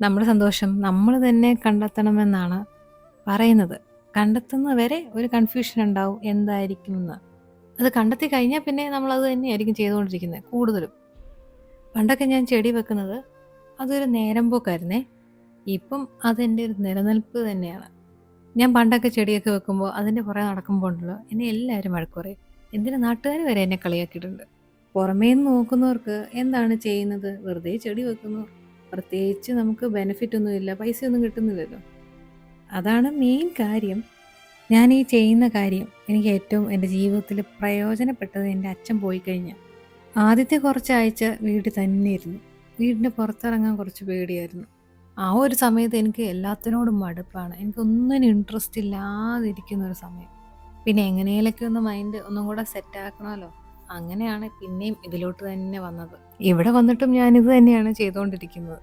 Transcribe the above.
നമ്മുടെ സന്തോഷം നമ്മൾ തന്നെ കണ്ടെത്തണമെന്നാണ് പറയുന്നത്. കണ്ടെത്തുന്നവരെ ഒരു കൺഫ്യൂഷൻ ഉണ്ടാവും എന്തായിരിക്കുമെന്ന്. അത് കണ്ടെത്തി കഴിഞ്ഞാൽ പിന്നെ നമ്മളത് തന്നെയായിരിക്കും ചെയ്തുകൊണ്ടിരിക്കുന്നത് കൂടുതലും. പണ്ടൊക്കെ ഞാൻ ചെടി വെക്കുന്നത് അതൊരു നേരം പോക്കായിരുന്നേ. ഇപ്പം അതെൻ്റെ ഒരു നിലനിൽപ്പ് തന്നെയാണ്. ഞാൻ പണ്ടൊക്കെ ചെടിയൊക്കെ വെക്കുമ്പോൾ അതിൻ്റെ പുറകെ നടക്കുമ്പോൾ ഉണ്ടല്ലോ എന്നെ എല്ലാവരും വഴക്ക് പറയും. എന്തിന് നാട്ടുകാർ വരെ എന്നെ കളിയാക്കിയിട്ടുണ്ട്. പുറമേ നിന്ന് നോക്കുന്നവർക്ക് എന്താണ് ചെയ്യുന്നത്? വെറുതെ ചെടി വെക്കുന്നു. പ്രത്യേകിച്ച് നമുക്ക് ബെനിഫിറ്റ് ഒന്നുമില്ല. പൈസയൊന്നും കിട്ടുന്നില്ലല്ലോ. അതാണ് മെയിൻ കാര്യം. ഞാൻ ഈ ചെയ്യുന്ന കാര്യം എനിക്ക് ഏറ്റവും എൻ്റെ ജീവിതത്തിൽ പ്രയോജനപ്പെട്ടത് എൻ്റെ അച്ഛൻ പോയി കഴിഞ്ഞാൽ. ആദ്യത്തെ കുറച്ചാഴ്ച വീട്ടിൽ തന്നെ ഇരുന്നു. വീടിൻ്റെ പുറത്തിറങ്ങാൻ കുറച്ച് പേടിയായിരുന്നു. ആ ഒരു സമയത്ത് എനിക്ക് എല്ലാത്തിനോടും മടുപ്പാണ്. എനിക്കൊന്നിനും ഇൻട്രസ്റ്റ് ഇല്ലാതിരിക്കുന്ന ഒരു സമയം. പിന്നെ എങ്ങനെയൊക്കെ ഒന്ന് മൈൻഡ് ഒന്നും കൂടെ സെറ്റ് ആക്കണമല്ലോ. അങ്ങനെയാണ് പിന്നെയും ഇതിലോട്ട് തന്നെ വന്നത്. ഇവിടെ വന്നിട്ടും ഞാനിത് തന്നെയാണ് ചെയ്തുകൊണ്ടിരിക്കുന്നത്.